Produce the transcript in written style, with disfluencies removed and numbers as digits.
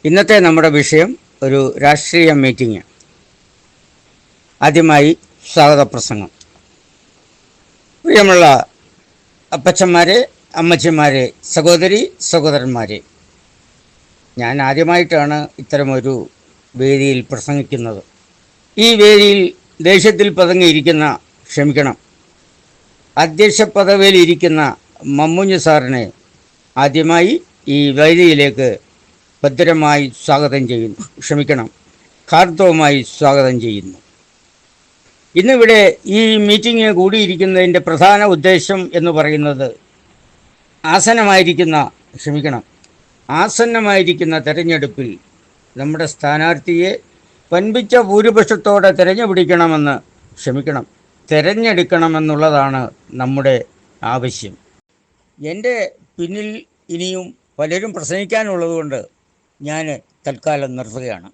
ഇന്നത്തെ നമ്മുടെ വിഷയം ഒരു രാഷ്ട്രീയ മീറ്റിംഗ്. ആദ്യമായി സ്വാഗത പ്രസംഗം. പ്രിയമുള്ള അപ്പച്ചന്മാരെ, അമ്മച്ചിമാരെ, സഹോദരി സഹോദരന്മാരെ, ഞാൻ ആദ്യമായിട്ടാണ് ഇത്തരമൊരു വേദിയിൽ പ്രസംഗിക്കുന്നത്. ഈ വേദിയിൽ ദേഷ്യത്തിൽ പതുങ്ങിയിരിക്കുന്ന, ക്ഷമിക്കണം, അധ്യക്ഷ പദവിയിലിരിക്കുന്ന മമ്മുഞ്ഞ് സാറിനെ ആദ്യമായി ഈ വേദിയിലേക്ക് ഭദ്രമായി സ്വാഗതം ചെയ്യുന്നു. ക്ഷമിക്കണം, ഹാർദവമായി സ്വാഗതം ചെയ്യുന്നു. ഇന്നിവിടെ ഈ മീറ്റിംഗ് കൂടിയിരിക്കുന്നതിൻ്റെ പ്രധാന ഉദ്ദേശം എന്ന് പറയുന്നത് ആസന്നമായിരിക്കുന്ന തെരഞ്ഞെടുപ്പിൽ നമ്മുടെ സ്ഥാനാർത്ഥിയെ വൻപിച്ച ഭൂരിപക്ഷത്തോടെ തിരഞ്ഞെടുക്കണമെന്നുള്ളതാണ് നമ്മുടെ ആവശ്യം. എൻ്റെ പിന്നിൽ ഇനിയും പലരും പ്രസംഗിക്കാനുള്ളതുകൊണ്ട് ഞാൻ തൽക്കാലം നിർത്തുകയാണ്.